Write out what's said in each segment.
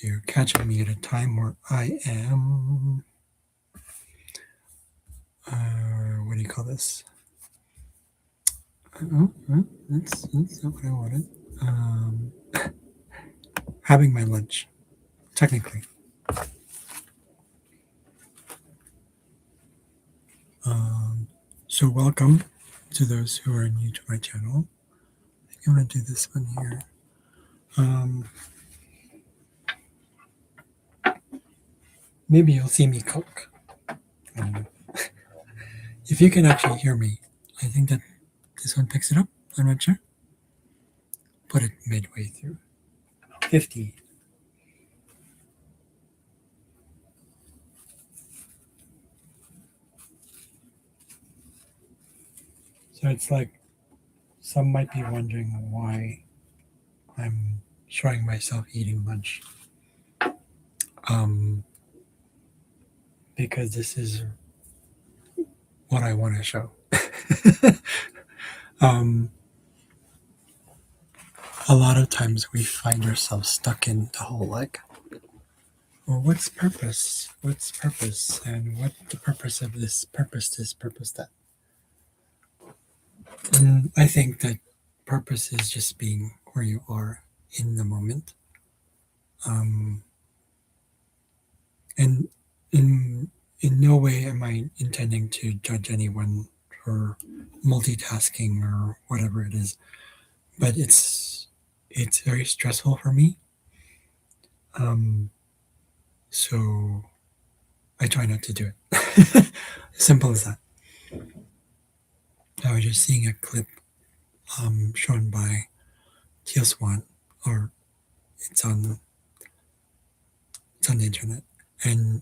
you're catching me at a time where I am, what do you call this? That's not what I wanted. Having my lunch, technically. So welcome to those who are new to my channel. I think I'm going to do this one here. Maybe you'll see me cook. If you can actually hear me, I think that this one picks it up. I'm not sure. Put it midway through. 50. So it's like some might be wondering why I'm showing myself eating lunch. Because this is what I want to show. A lot of times we find ourselves stuck in the whole like, well, what's purpose? What's purpose? And what the purpose of this purpose that? And I think that purpose is just being where you are in the moment. And in no way am I intending to judge anyone for multitasking or whatever it is, but it's very stressful for me. So I try not to do it. Simple as that. I was just seeing a clip shown by Teal Swan, or it's on the internet and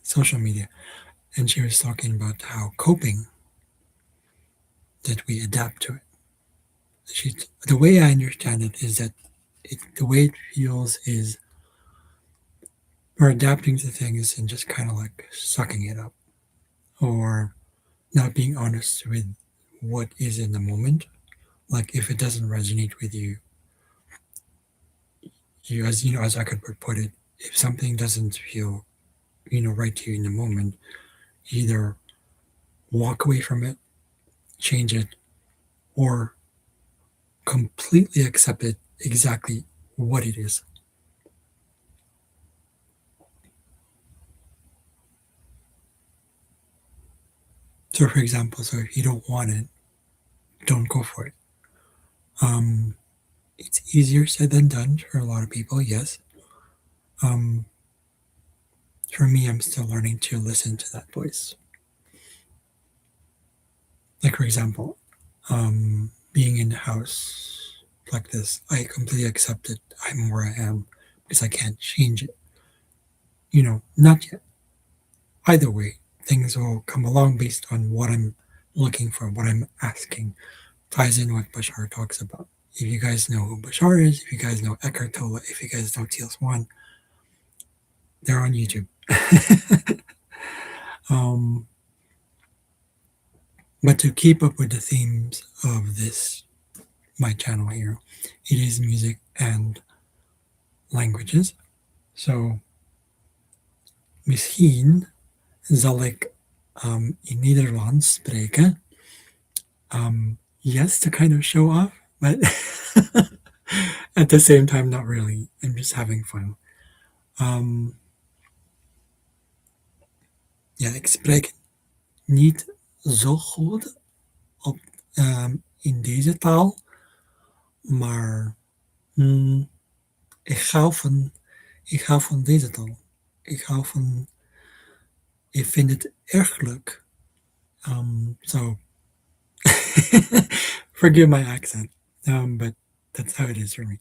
social media, and she was talking about how coping that we adapt to it. The way I understand it is that the way it feels is we're adapting to things and just kind of like sucking it up, or not being honest with what is in the moment. Like if it doesn't resonate with you, as I could put it, if something doesn't feel right to you in the moment, either walk away from it, change it, or completely accept it exactly what it is. So, for example, if you don't want it, don't go for it. It's easier said than done for a lot of people, yes. For me, I'm still learning to listen to that voice. Like, for example, being in the house like this, I completely accept it. I'm where I am because I can't change it. Not yet. Either way, things will come along based on what I'm looking for, what I'm asking. Ties in what Bashar talks about. If you guys know who Bashar is, if you guys know Eckhart Tolle, if you guys know Teal Swan, they're on YouTube. But to keep up with the themes of my channel here, it is music and languages. So, misschien zal ik in Nederlands spreken. Yes, to kind of show off, but at the same time, not really. I'm just having fun. Ja, ik spreek niet zo goed in deze taal, maar ik hou van deze taal. Ik vind het erg leuk. So, forgive my accent, but that's how it is for me.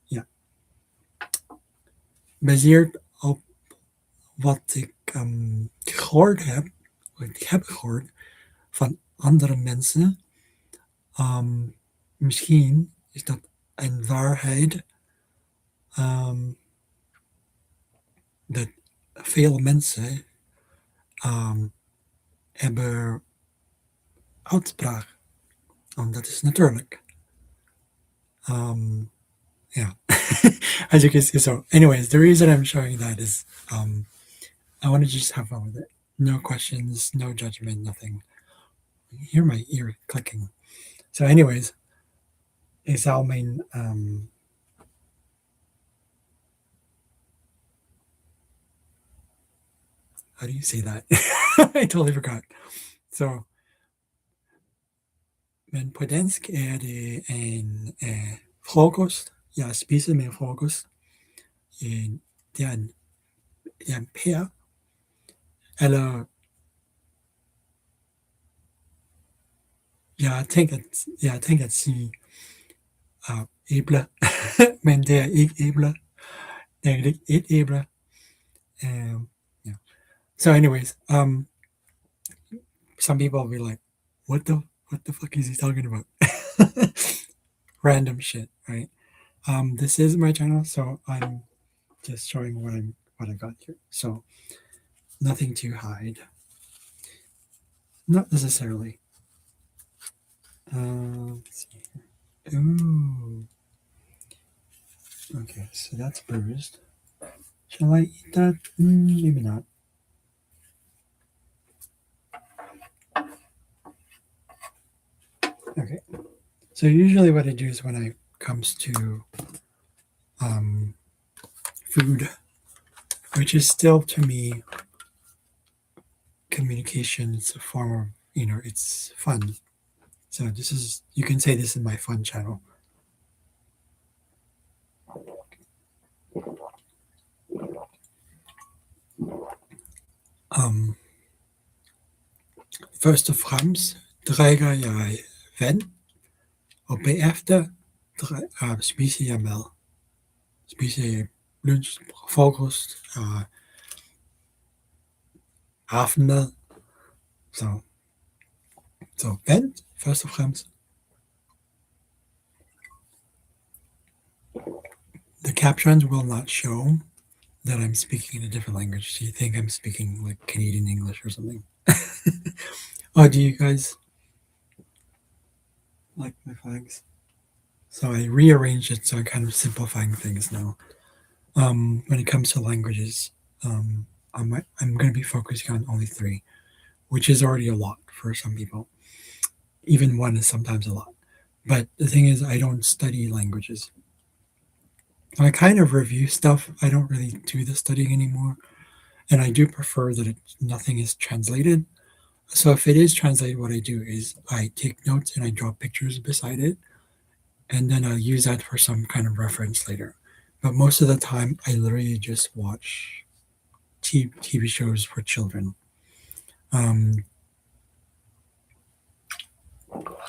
Ja. Baseerd op wat ik gehoord heb, wat ik heb gehoord van andere mensen, misschien is dat een waarheid dat veel mensen hebben uitspraak. Dat is natuurlijk. Ja. As you can see. So, anyways, the reason I'm showing that is I want to just have fun with it. No questions, no judgment, nothing. You hear my ear clicking. So, anyways, is our main. How do you say that? I totally forgot. So, men på dansk er det en frokost. Jeg spiser med frokost. Det er en pære, eller jeg har tænkt at sige æble, men det er ikke æble. Det er ikke et æble. Yeah. So, anyways, some people will be like, what the fuck is he talking about? Random shit, right? This is my channel, so I'm just showing what I got here. So nothing to hide. Not necessarily. Let's see here. Ooh. Okay, so that's bruised. Shall I eat that? Maybe not. Okay. So usually what I do is when it comes to food, which is still to me communication, it's a form of, it's fun. So this is, you can say this is my fun channel. Først og fremmest drikker jeg vand, og bagefter spiser jeg mad. Spiser jeg lunsj, frokost og aftenmad. Så vand først og fremmest. The captions will not show that I'm speaking in a different language. So you think I'm speaking like Canadian English or something. Oh, do you guys like my flags? So I rearranged it so I'm kind of simplifying things now. When it comes to languages, I'm going to be focusing on only 3, which is already a lot for some people. Even 1 is sometimes a lot. But the thing is, I don't study languages. I kind of review stuff. I don't really do the studying anymore. And I do prefer that nothing is translated. So if it is translated, what I do is I take notes and I draw pictures beside it. And then I'll use that for some kind of reference later. But most of the time, I literally just watch TV shows for children.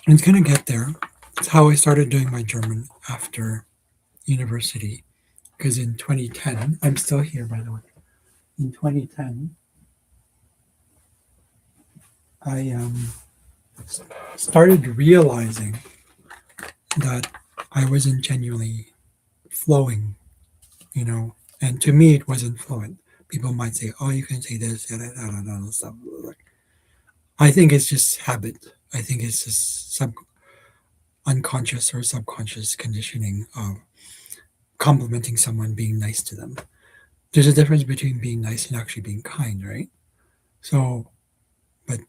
It's going to get there. It's how I started doing my German after university. Because in 2010, I'm still here, by the way. In 2010, I started realizing that I wasn't genuinely flowing, and to me it wasn't fluent. People might say, "Oh, you can say this," and stuff. I think it's just habit. I think it's just unconscious or subconscious conditioning of complimenting someone, being nice to them. There's a difference between being nice and actually being kind, right? So, but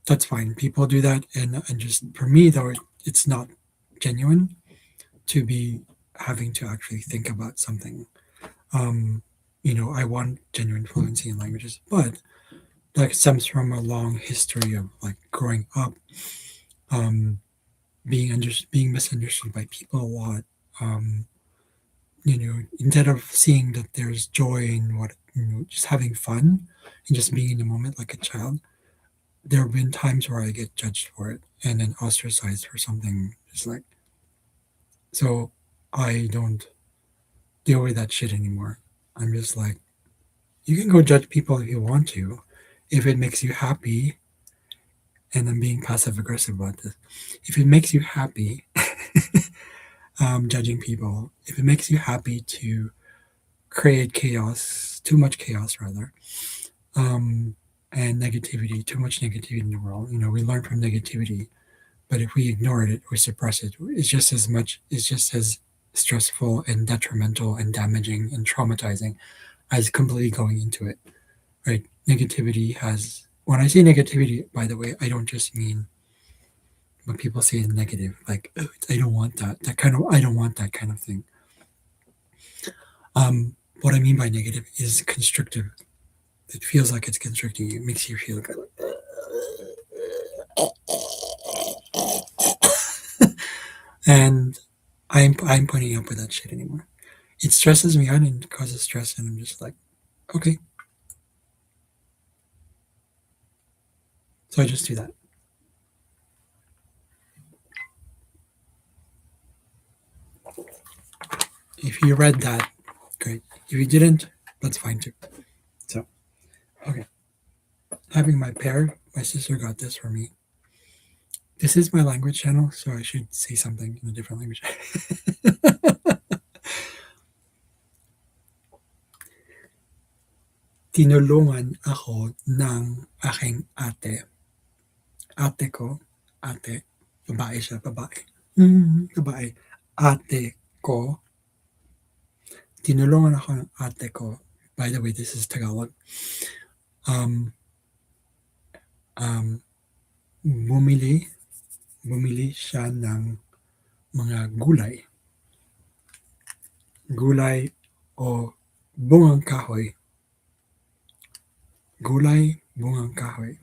that's fine. People do that, and just for me though, it's not genuine to be having to actually think about something. I want genuine fluency in languages, but that stems from a long history of like growing up, being misunderstood by people a lot. Instead of seeing that there's joy in what just having fun and just being in the moment like a child, there have been times where I get judged for it and then ostracized for something just like. So I don't deal with that shit anymore. I'm just like, you can go judge people if you want to, if it makes you happy. And I'm being passive aggressive about this. If it makes you happy, judging people, if it makes you happy to create chaos, too much chaos rather, and negativity, too much negativity in the world. We learn from negativity, but if we ignore it or suppress it, it's just as stressful and detrimental and damaging and traumatizing as completely going into it. Right? Negativity has. When I say negativity, by the way, I don't just mean when people say negative, like oh, I don't want that. That kind of I don't want that kind of thing. What I mean by negative is constrictive. It feels like it's constricting you. It makes you feel good. And I'm putting up with that shit anymore. It stresses me out and causes stress, and I'm just like, okay. So I just do that. If you read that, great. If you didn't, that's fine too. So, okay. Having my sister got this for me. This is my language channel, so I should say something in a different language. Tinulungan ako ng aking ate. Ate ko, ate, babae siya, babae. Babae. Ate ko, tinulungan ako ng ate ko. By the way, this is Tagalog. Um, um, bumili, bumili siya ng mga gulay. Gulay o bungang kahoy. Gulay, bungang kahoy.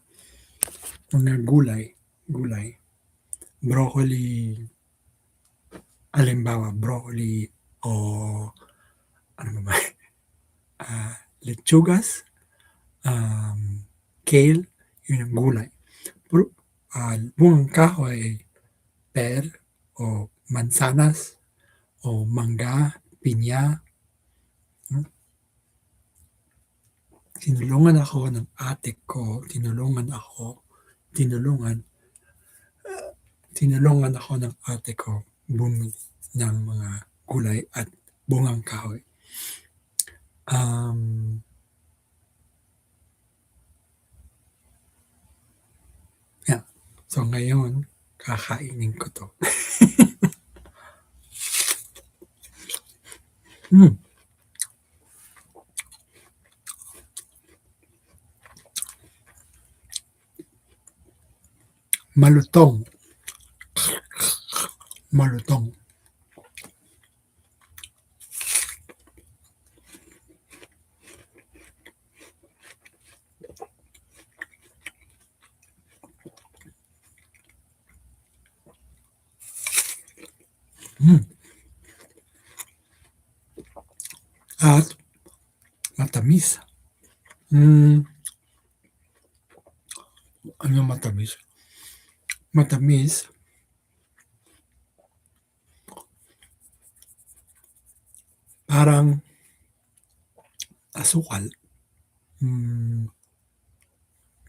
Mga gulay, gulay. Broccoli, halimbawa, broccoli o ano ba ba? Lechugas, kale, yun ang gulay. Bungang kahoy, pear o mansanas o mangga, pinya. Tinulungan ako ng ate ko, tinulungan ako ng ate ko bumili ng mga gulay at bungang kahoy. Yeah. So ngayon, kakainin ko to. Malutong. Malutong. At matamis. Ano matamis? Matamis. Parang asukal.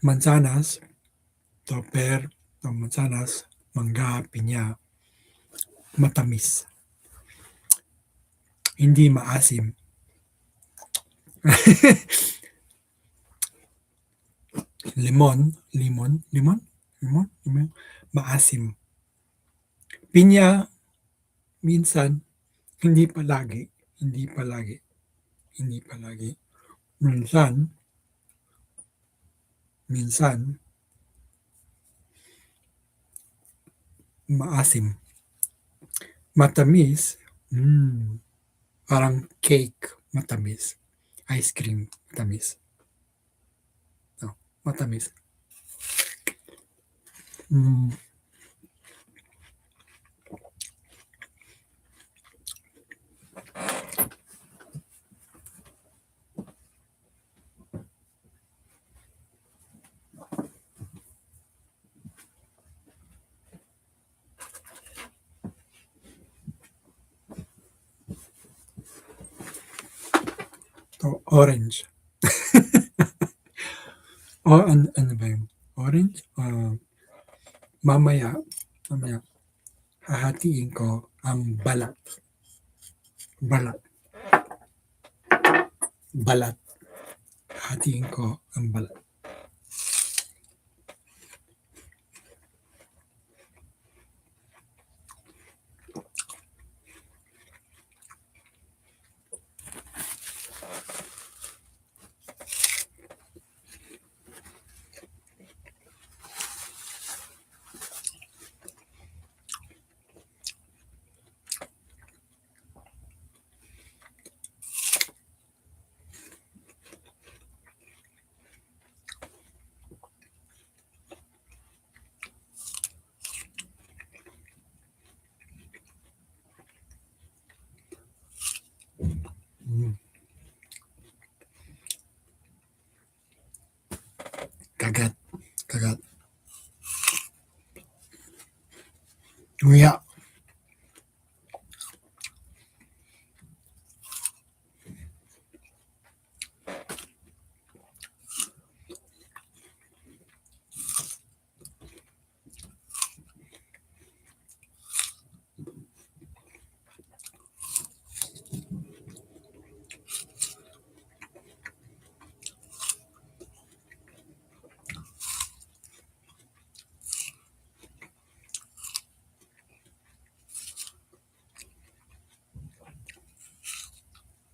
Mansanas, pear, mansanas, mangga, pinya, matamis. Hindi maasim. Limon, maasim. Pinya, minsan, hindi palagi. Minsan, maasim. Matamis, parang cake, matamis. Ice cream, matamis. No, matamis. To orange. Ano ba yun? Orange? Mamaya, hahatiin ko ang balat. Balat. Hahatiin ko ang balat. Yeah.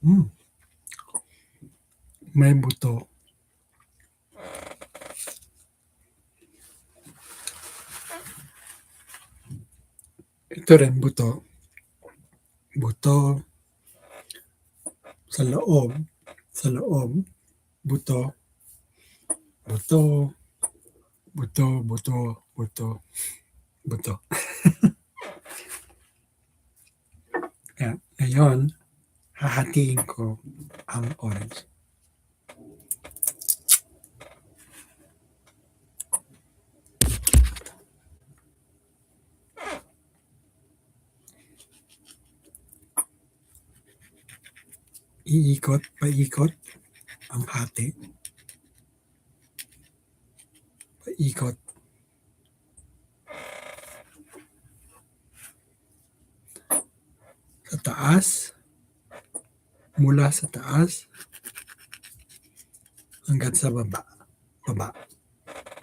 Mm, may buto. Ito rin buto. Buto sa loob. Sa loob. Buto. Buto. Buto. Buto. Buto. Buto. Kaya, ngayon, hahatiin ko ang orange. Iikot, paikot ang hati. Paikot. Sa taas. Mula sa taas hanggang sa baba. Baba.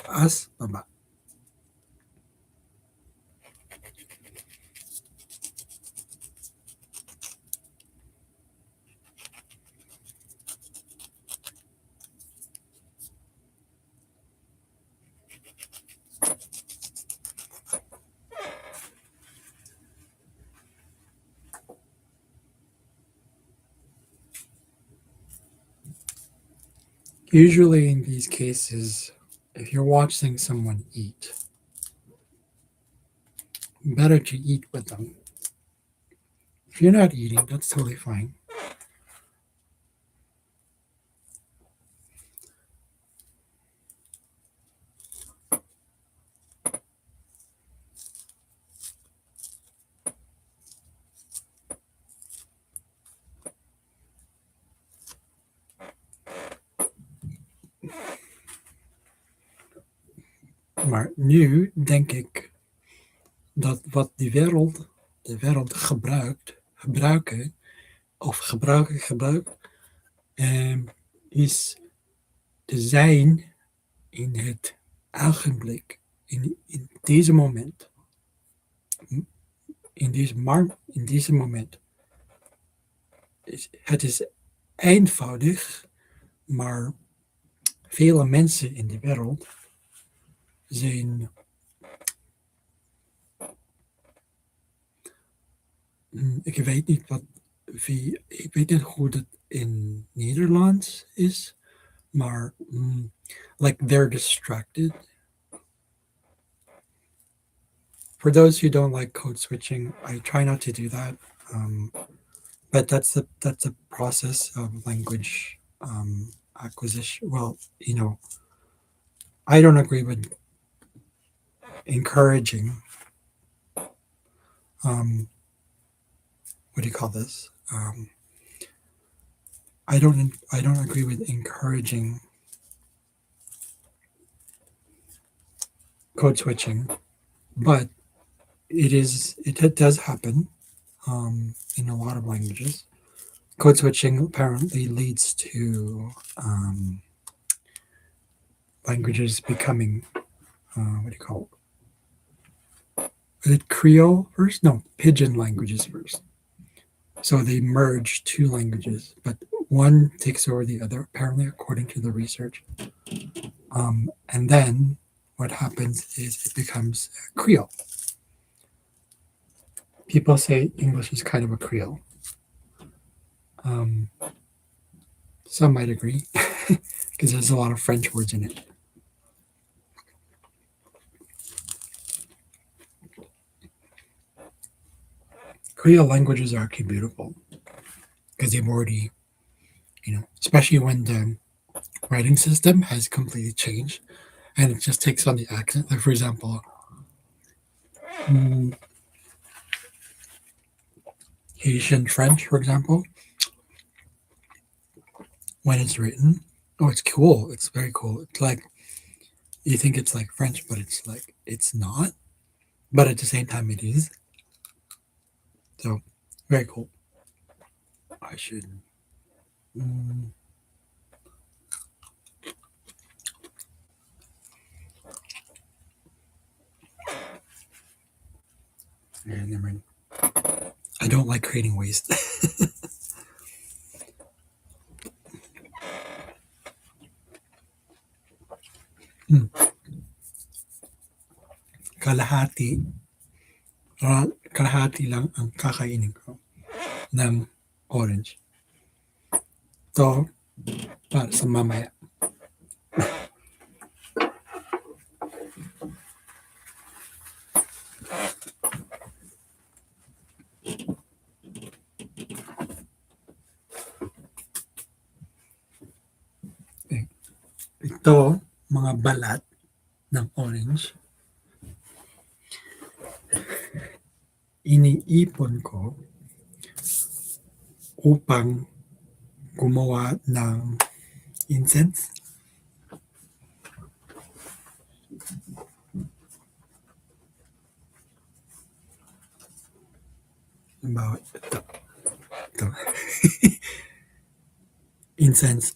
Taas, baba. Usually in these cases, if you're watching someone eat, better to eat with them. If you're not eating, that's totally fine. Maar nu denk ik dat wat de wereld gebruiken, of gebruikt, is te zijn in het ogenblik, in deze moment. In deze moment. Het is eenvoudig, maar vele mensen in de wereld zijn ik weet niet ik weet niet hoe dat in Nederlands is, maar like they're distracted. For those who don't like code switching, I try not to do that. But that's a process of language acquisition. Well, I don't agree with encouraging. What do you call this? I don't agree with encouraging code switching, but it does happen in a lot of languages. Code switching apparently leads to languages becoming what do you call it? Is it Creole first? No, Pidgin languages first. So they merge two languages, but one takes over the other, apparently, according to the research. And then what happens is it becomes Creole. People say English is kind of a Creole. Some might agree, because there's a lot of French words in it. Creole languages are actually beautiful, because they've already, especially when the writing system has completely changed, and it just takes on the accent. Like, for example, Haitian French, for example, when it's written, oh, it's cool. It's very cool. It's like you think it's like French, but it's like it's not. But at the same time, it is. So very cool. I should. Mm, yeah, never mind. I don't like creating waste. Hmm. Kalahati. Kalahati lang ang kakainin ko ng orange. To para sa mamaya. Okay. Ito, mga balat ng orange, iniipon ko upang gumawa ng incense. Halimbawa, ito. Incense,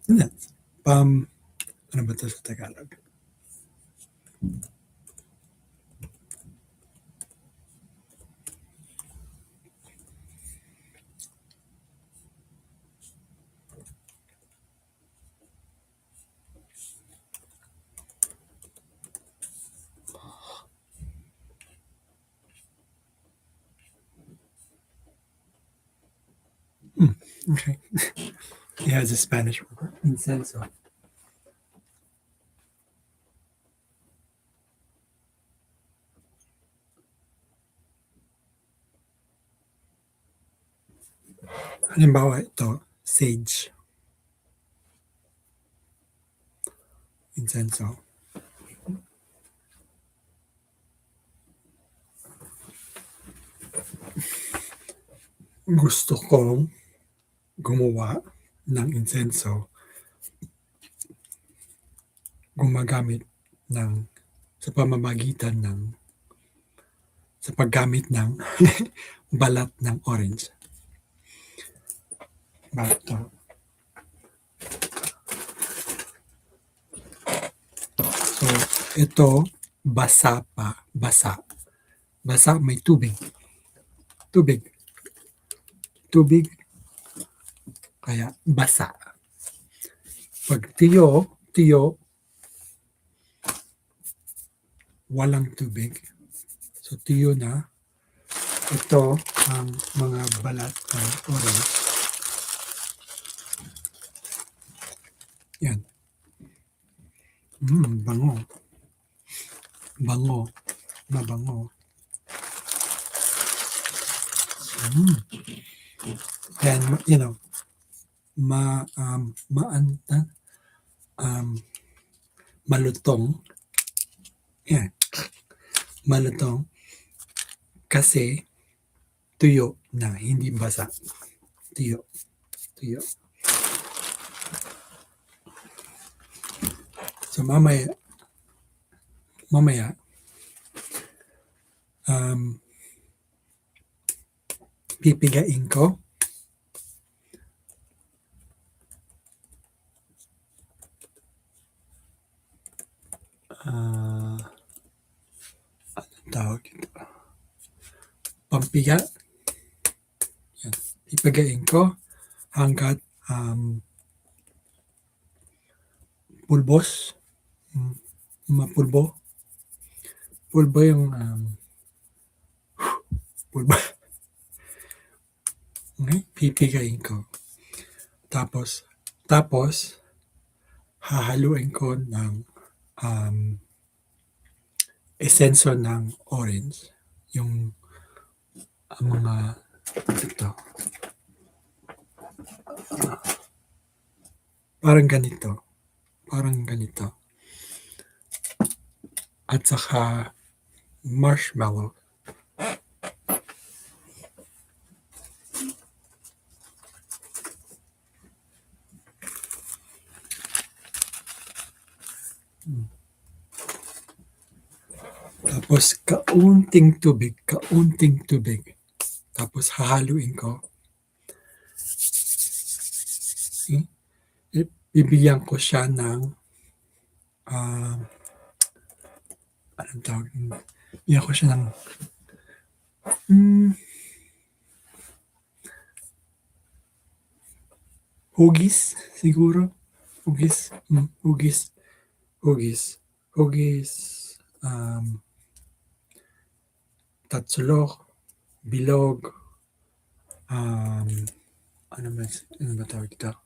incense. Ano ba ito sa Tagalog? Okay. It has a Spanish word, incenso. Halimbawa, ito, sage. Incenso. Gusto kong gumawa ng incenso gumagamit ng sa pamamagitan ng sa paggamit ng balat ng orange. Bato. So, ito, basa pa. Basa. Basa, may tubig. Tubig. Tubig, kaya basa. Pag tiyo, walang tubig. So, tiyo na. Ito ang mga balat ng orange. Yan. Bango. Bango. Mabango. And, you know, malutong. Yan. Malutong. Kasi, tuyo na, hindi basa. Tuyo. Tuyo. So, mamaya, pipigain ko. Anong tawag ito? Pampiga. Yan. Pipigain ko hanggat pulbos. Mapulbo. Pulbo yung pulbo. Okay? Pipigain ko. Tapos, hahaluin ko ng esenso ng orange. Yung mga ito. Parang ganito. At saka marshmallow. Tapos kaunting tubig. Tapos hahaluin ko. Hmm? Bibigyan ko siya ng, ah, anong tawag yun? Bibigyan ko siya ng, hmm, hugis siguro. Hugis, hugis, hugis, um, tatsulok, bilog, um, ano ba tawag dito?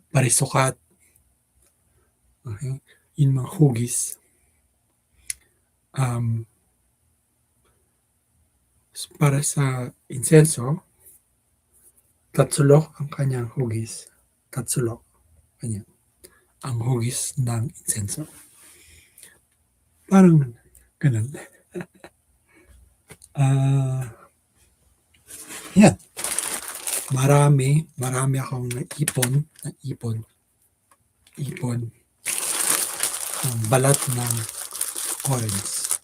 Parisukat, okay? Yun mga hugis. Um, para sa insenso, tatsulok ang kanyang hugis. Tatsulok, kanya. Ang hugis ng insenso. Parang ganun. Ah, yan. Marami akong ipon ng balat ng orange.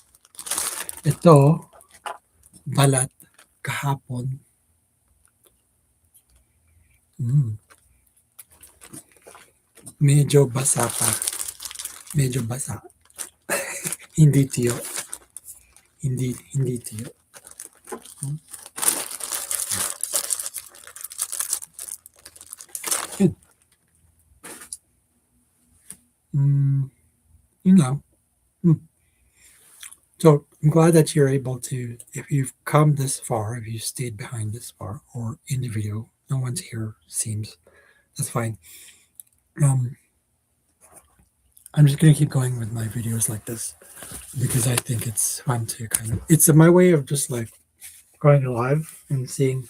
Ito, balat kahapon. Mm, medyo basa pa. Medyo basa. Hindi tiyo. Hindi tiyo. Yun. Yun lang. Mm. So I'm glad that you're able to, if you've come this far, if you stayed behind this far, or in the video, no one's here, seems, that's fine. Um, I'm just gonna keep going with my videos like this because I think it's fun to kind of, it's my way of just like going live and seeing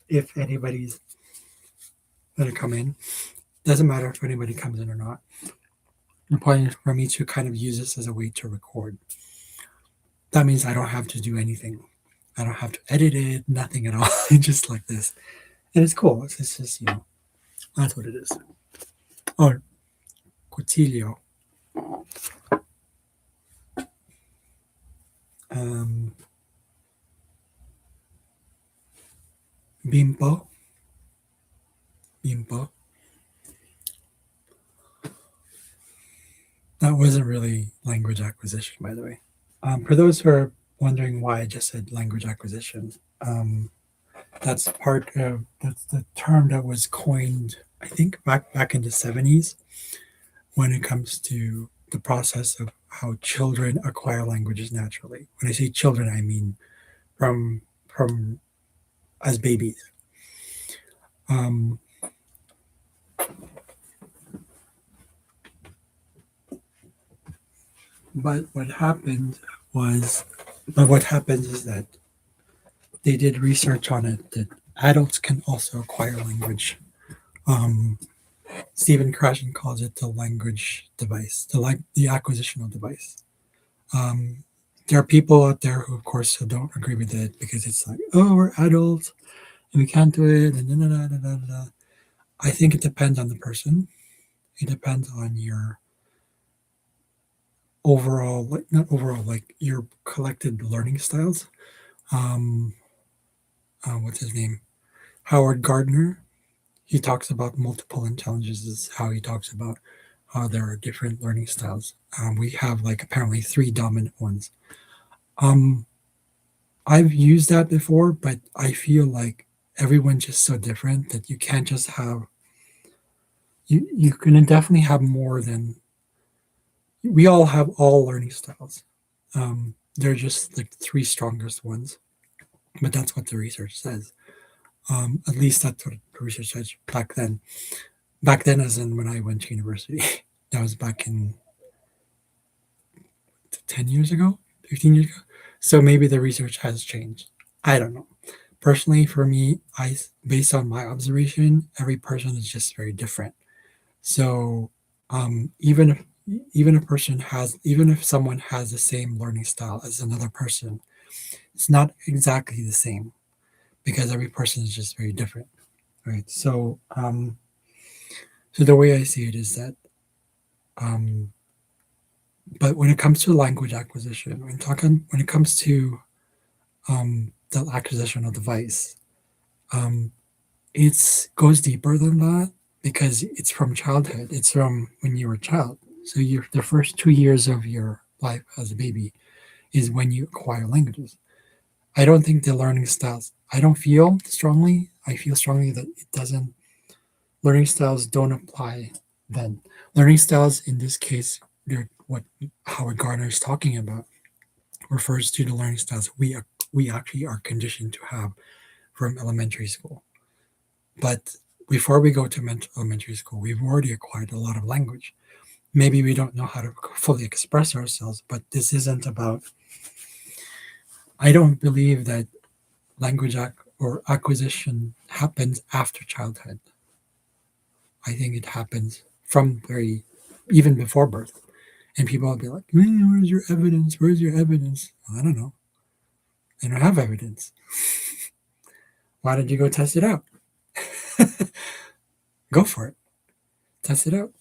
if anybody's gonna come in. Doesn't matter if anybody comes in or not. The point is for me to kind of use this as a way to record. That means I don't have to do anything. I don't have to edit it, nothing at all. Just like this. And it's cool. It's just, that's what it is. Or cuchillo. Um, bimpo. Bimpo. That wasn't really language acquisition, by the way. For those who are wondering why I just said language acquisition, that's the term that was coined, I think, back in the 70s when it comes to the process of how children acquire languages naturally. When I say children, I mean from as babies. Um, but what happens is that they did research on it that adults can also acquire language. Um, Stephen Krashen calls it the language device, the acquisitional device. Um, there are people out there who, of course, who don't agree with it because it's like, oh, we're adults and we can't do it, and da, da, da, da, da, da. I think it depends on the person. It depends on your overall, like not overall, like your collected learning styles. Um, what's his name? Howard Gardner. He talks about multiple intelligences. Is how he talks about how there are different learning styles. We have like apparently three dominant ones. Um, I've used that before, but I feel like everyone's just so different that you can't just have you can definitely have more than we all have all learning styles. They're just like the three strongest ones, but that's what the research says. At least that's what the research said back then. Back then, as in when I went to university, that was back in 10 years ago, 15 years ago. So maybe the research has changed. I don't know. Personally, for me, I based on my observation, every person is just very different. So even if someone has the same learning style as another person, it's not exactly the same because every person is just very different, right? So the way I see it is that um, But when it comes to language acquisition, when it comes to the acquisition of the device, um, it goes deeper than that because it's from childhood. It's from when you were a child. So the first 2 years of your life as a baby is when you acquire languages. I don't think the learning styles. I don't feel strongly. I feel strongly that it doesn't. Learning styles don't apply then. Learning styles in this case, they're what Howard Gardner is talking about, refers to the learning styles we actually are conditioned to have from elementary school. But before we go to elementary school, we've already acquired a lot of language. Maybe we don't know how to fully express ourselves, but this isn't about. I don't believe that or acquisition happens after childhood. I think it happens from even before birth. And people will be like, where's your evidence? Where's your evidence? Well, I don't know. I don't have evidence. Why don't you go test it out? Go for it. Test it out.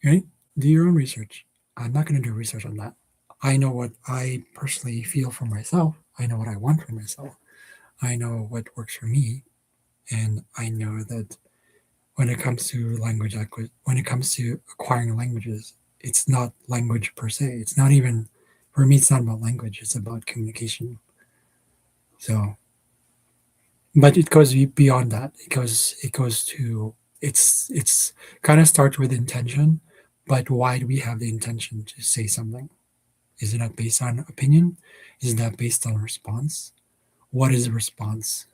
Right? Do your own research. I'm not going to do research on that. I know what I personally feel for myself. I know what I want for myself. I know what works for me. And I know that when it comes to when it comes to acquiring languages, it's not language per se. It's not even, for me, it's not about language. It's about communication. So, but it goes beyond that. It goes to, it's kind of starts with intention, but why do we have the intention to say something? Is it not based on opinion? Is that based on response? What is a response?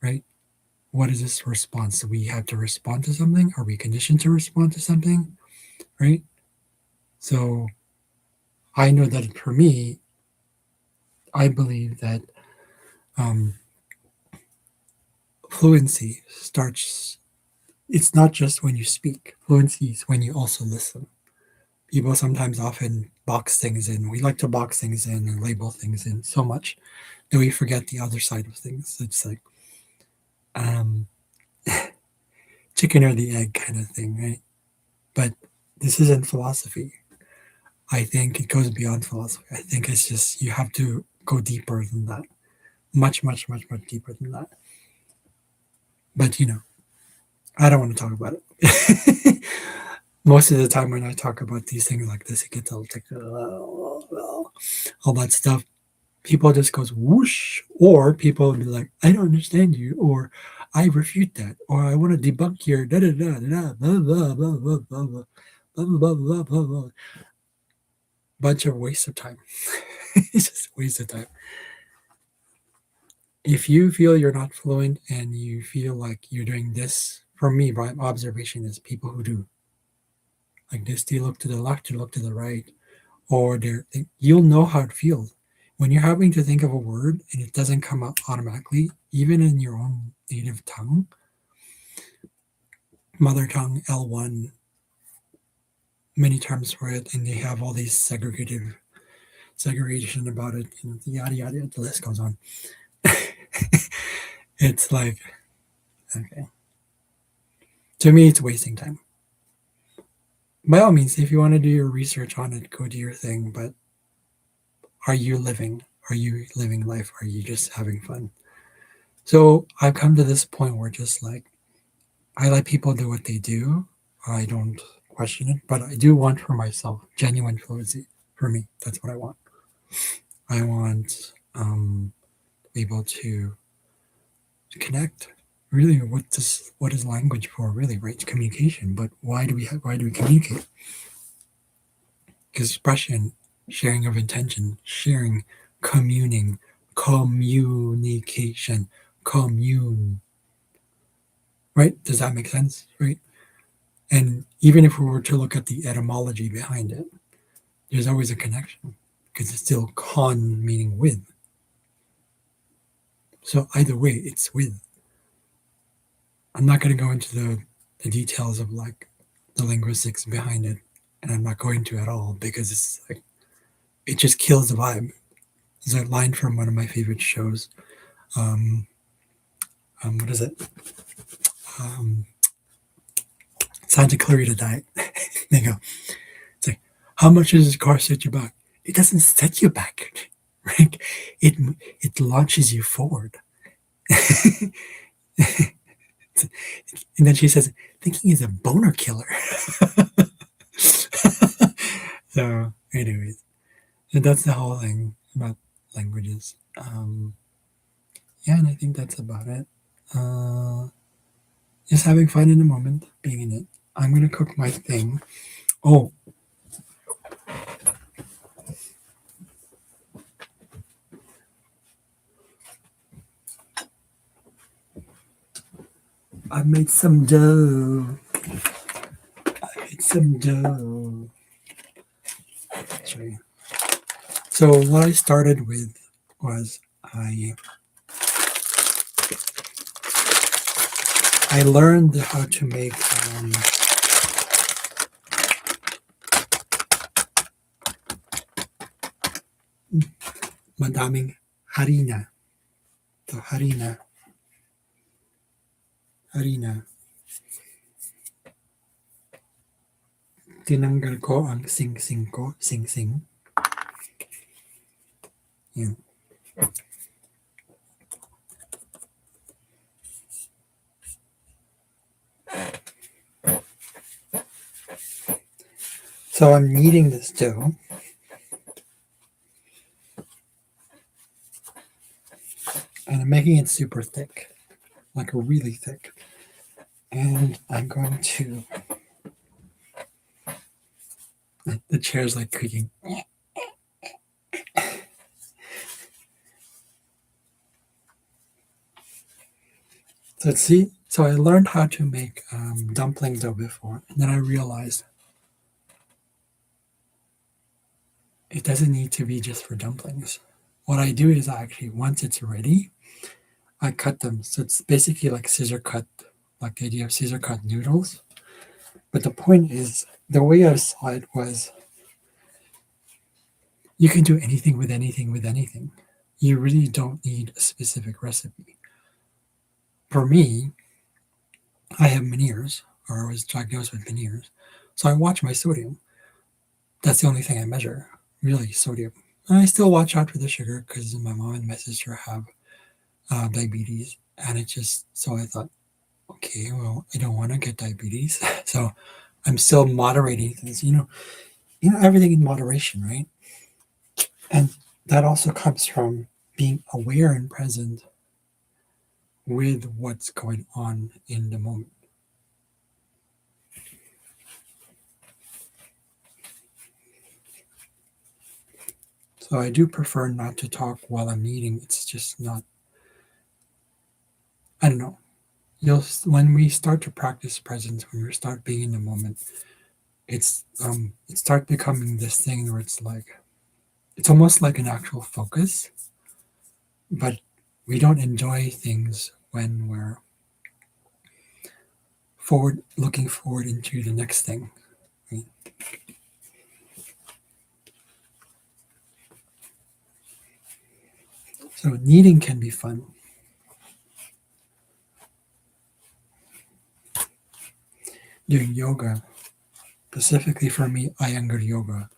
Right? What is this response? Do we have to respond to something? Are we conditioned to respond to something? Right? So I know that for me, I believe that um, fluency starts, it's not just when you speak, fluency is when you also listen. People sometimes often box things in. We like to box things in and label things in so much that we forget the other side of things. It's like um, chicken or the egg kind of thing, right? But this isn't philosophy. I think it goes beyond philosophy. I think it's just you have to go deeper than that. Much, much, much, much deeper than that. But I don't want to talk about it. Most of the time when I talk about these things like this, it gets all like all that stuff. People just goes whoosh, or people will be like, "I don't understand you," or "I refute that," or "I want to debunk your da da da da blah blah blah blah blah blah blah blah blah blah blah." Bunch of waste of time. It's just a waste of time. If you feel you're not fluent and you feel like you're doing this, for me, my observation is people who do like this, they look to the left, they look to the right, or you'll know how it feels when you're having to think of a word and it doesn't come out automatically, even in your own native tongue, mother tongue, L1, many terms for it, and they have all these segregation about it, and yada yada, the list goes on. It's like, okay, to me, it's wasting time. By all means, if you want to do your research on it, go do your thing. But are you living? Are you living life? Are you just having fun? So I've come to this point where just like I let people do what they do. I don't question it, but I do want for myself genuine fluency. For me, that's what I want. I want to be able to connect. Really, what is language for? Really, right? It's communication. But why do we communicate? Expression, sharing of intention, sharing, communing, communication, commune. Right? Does that make sense? Right? And even if we were to look at the etymology behind it, there's always a connection because it's still con meaning with. So either way, it's with. I'm not going to go into the details of like the linguistics behind it, and I'm not going to at all because it's like it just kills the vibe. There's a line from one of my favorite shows. What is it? Um, Santa Clarita Diet. They go, it's like, how much does this car set you back? It doesn't set you back, right? It it launches you forward. And then she says, thinking is a boner killer. So, anyways, and that's the whole thing about languages. Yeah, and I think that's about it. Uh, just having fun in the moment, being in it. I'm gonna cook my thing. Oh, I made some dough. I made some dough. I'll show you. So what I started with was I learned how to make madaming harina. So harina. Tinanggal ko ang sing-sing ko, sing-sing. Yan. So I'm kneading this dough. And I'm making it super thick, like really thick. And I'm going to, the chair's like creaking. So see, so I learned how to make dumpling dough before, and then I realized it doesn't need to be just for dumplings. What I do is I actually, once it's ready, I cut them. So it's basically like scissor cut, like the idea of scissor cut noodles. But the point is, the way I saw it was you can do anything with anything with anything. You really don't need a specific recipe. For me, I have Meniere's, or I was diagnosed with Meniere's. So I watch my sodium. That's the only thing I measure, really, sodium. And I still watch out for the sugar because my mom and my sister have diabetes. And it just, so I thought, okay, well, I don't want to get diabetes. So I'm still moderating things, everything in moderation, right? And that also comes from being aware and present with what's going on in the moment. So I do prefer not to talk while I'm eating. It's just not, I don't know. When we start to practice presence, when we start being in the moment, it starts becoming this thing where it's almost like an actual focus, but we don't enjoy things when we're looking forward into the next thing. Right? So kneading can be fun. Doing yoga, specifically for me, Iyengar yoga.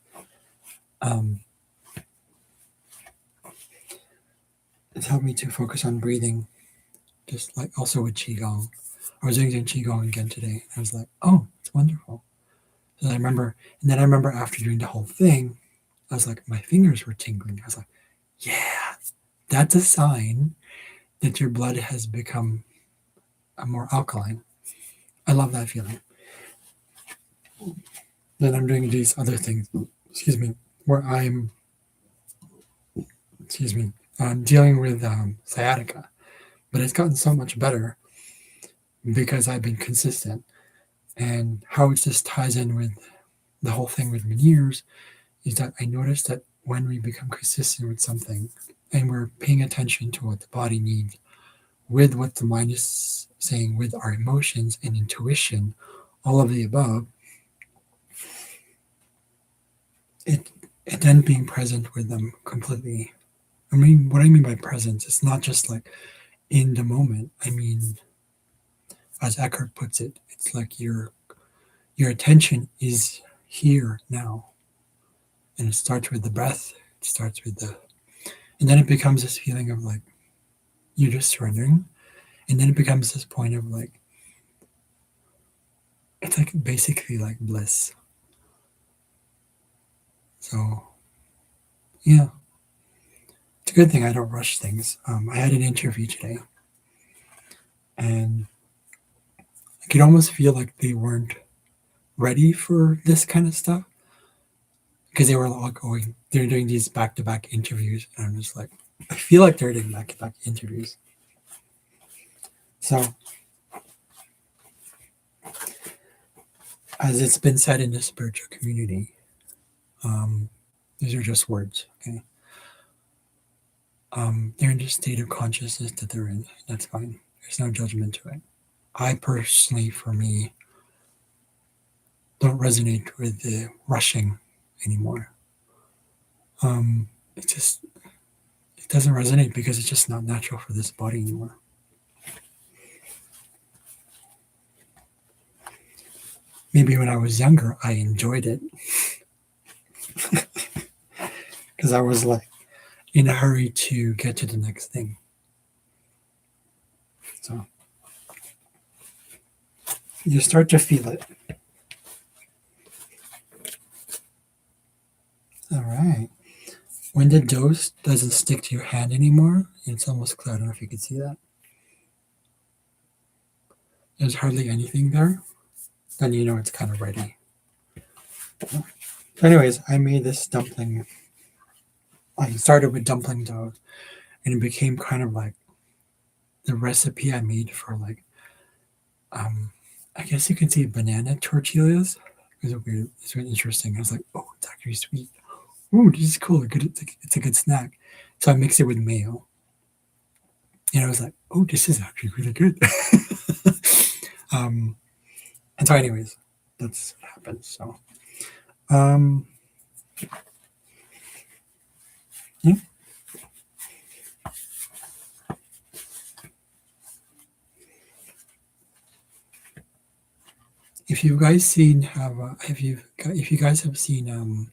It's helped me to focus on breathing, just like also with qigong. I was doing qigong again today. I was like, oh, it's wonderful. And I remember after doing the whole thing, I was like, my fingers were tingling. I was like, yeah, that's a sign that your blood has become more alkaline. I love that feeling. Then I'm doing these other things, where I'm dealing with sciatica. But it's gotten so much better because I've been consistent. And how it just ties in with the whole thing with Meniere's is that I noticed that when we become consistent with something and we're paying attention to what the body needs with what the mind is saying, with our emotions and intuition, all of the above, and then being present with them completely. I mean, what I mean by presence, it's not just like in the moment. I mean, as Eckhart puts it, it's like you're your attention is here now. And it starts with the breath. It starts with and then it becomes this feeling of like, you're just surrendering. And then it becomes this point of like, it's like basically like bliss. So, yeah, it's a good thing I don't rush things. I had an interview today, and I could almost feel like they weren't ready for this kind of stuff because they were all they're doing these back to back interviews. And I'm just like, I feel like they're doing back to back interviews. So, as it's been said in the spiritual community, these are just words, okay? They're in the state of consciousness that they're in. That's fine. There's no judgment to it. I personally, for me, don't resonate with the rushing anymore. It just it doesn't resonate because it's just not natural for this body anymore. Maybe when I was younger, I enjoyed it because I was like in a hurry to get to the next thing. So you start to feel it. All right. When the dose doesn't stick to your hand anymore, it's almost clear. I don't know if you can see that. There's hardly anything there. Then you know it's kind of ready. Anyways, I made this dumpling. I started with dumpling dough, and it became kind of like the recipe I made for like, I guess you can see banana tortillas. It's weird. It's really interesting. I was like, oh, it's actually sweet. Oh, this is cool. It's a good snack. So I mixed it with mayo. And I was like, oh, this is actually really good. And so anyways, that's what happened. So, yeah. If you guys seen if you guys have seen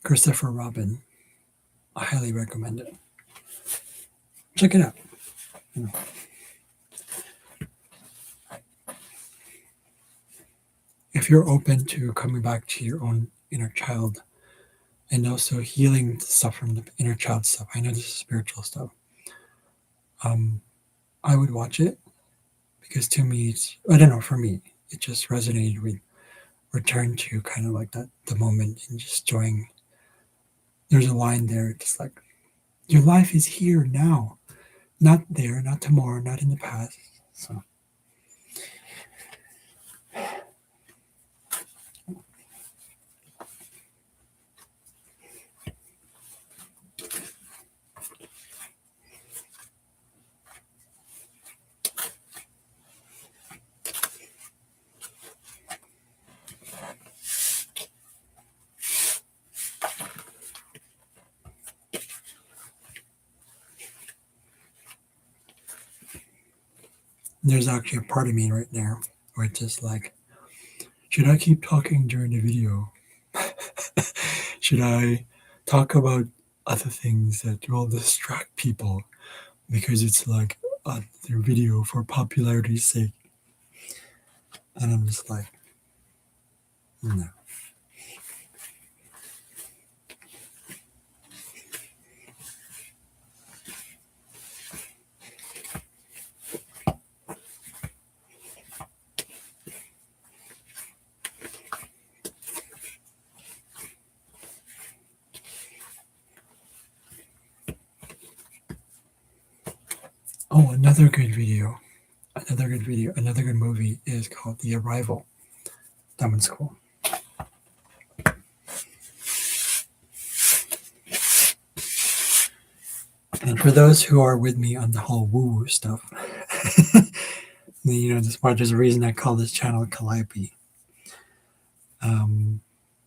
Christopher Robin, I highly recommend it. Check it out. You know. If you're open to coming back to your own inner child and also healing stuff from the inner child stuff, I know this is spiritual stuff. I would watch it because to me, I don't know, for me, it just resonated with return to kind of like that, the moment and just enjoying. There's a line there, just like, your life is here now, not there, not tomorrow, not in the past. So, there's actually a part of me right now where it's just like, should I keep talking during the video? Should I talk about other things that will distract people because it's like their video for popularity's sake? And I'm just like, no. Oh, another good movie is called The Arrival. That one's cool. And for those who are with me on the whole woo-woo stuff, there's a reason I call this channel Calliope.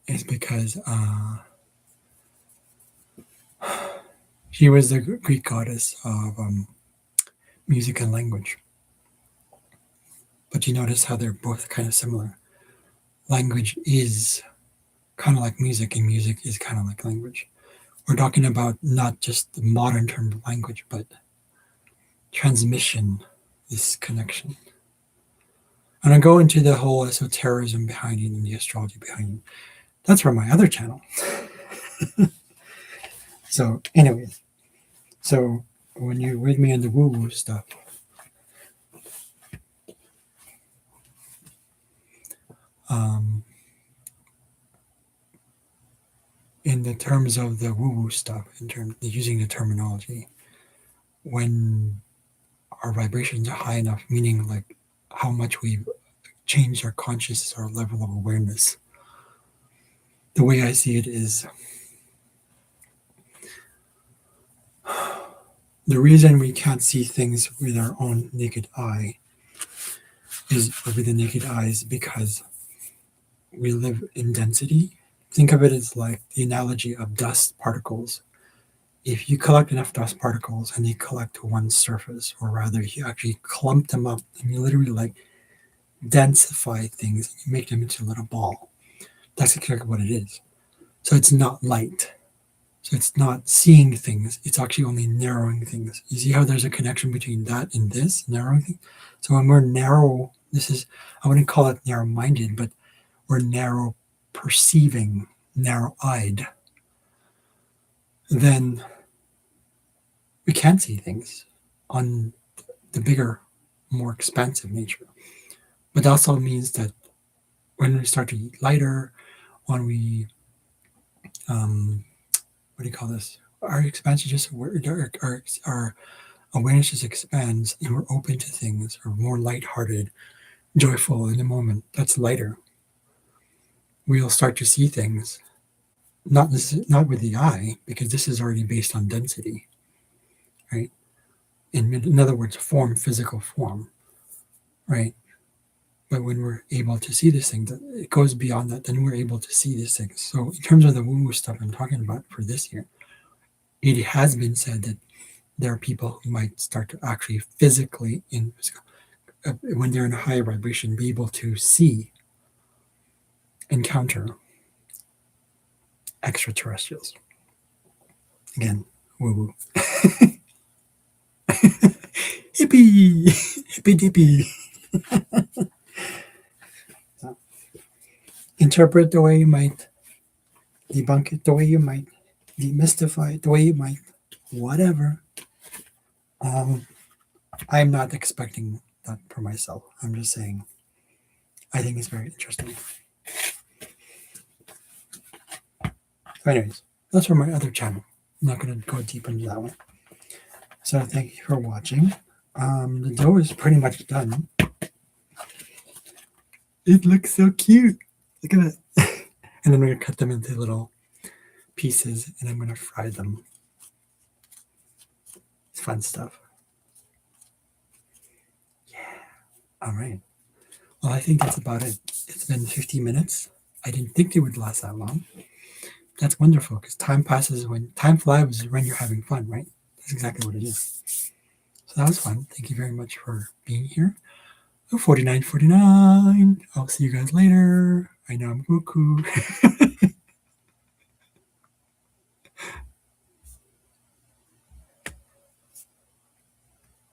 It's because she was the Greek goddess of music and language. But you notice how they're both kind of similar. Language is kind of like music, and music is kind of like language. We're talking about not just the modern term of language, but transmission, this connection. And I go into the whole esotericism behind it and the astrology behind it. That's from my other channel. So, anyways, so when you're with me on the woo-woo stuff, in the terms of the woo-woo stuff, in terms of using the terminology, when our vibrations are high enough, meaning like how much we've changed our consciousness, our level of awareness. The way I see it is the reason we can't see things with our own naked eye is with the naked eye is because we live in density. Think of it as like the analogy of dust particles. If you collect enough dust particles and you collect to one surface, or rather you actually clump them up and you literally like densify things and you make them into a little ball. That's exactly what it is. So it's not light. So it's not seeing things, it's actually only narrowing things. You see how there's a connection between that and this, narrowing things? So when we're narrow, this is, I wouldn't call it narrow minded, but we're narrow perceiving, narrow eyed, then we can see things on the bigger, more expansive nature. But that also means that when we start to eat lighter, when we, what do you call this? Our expansion just, our awareness just expands and we're open to things, or more lighthearted, joyful in the moment. That's lighter. We'll start to see things, not with the eye, because this is already based on density, right? In other words, form, physical form, right? But when we're able to see this thing, it goes beyond that. Then we're able to see these things. So in terms of the woo-woo stuff I'm talking about for this year, it has been said that there are people who might start to actually physically, when they're in a higher vibration, be able to see, encounter extraterrestrials. Again, woo-woo. Hippie! Hippie dippy! So, interpret the way you might, debunk it the way you might, demystify it the way you might, whatever. I'm not expecting that for myself. I'm just saying, I think it's very interesting. So anyways, that's from my other channel. I'm not going to go deep into that one. So thank you for watching. The dough is pretty much done. It looks so cute. Look at it. And then I'm going to cut them into little pieces and I'm going to fry them. It's fun stuff. Yeah. All right. Well, I think that's about it. It's been 50 minutes. I didn't think it would last that long. That's wonderful because time flies when you're having fun, right? That's exactly what it is. So that was fun. Thank you very much for being here. 49.49. I'll see you guys later. I know I'm cuckoo.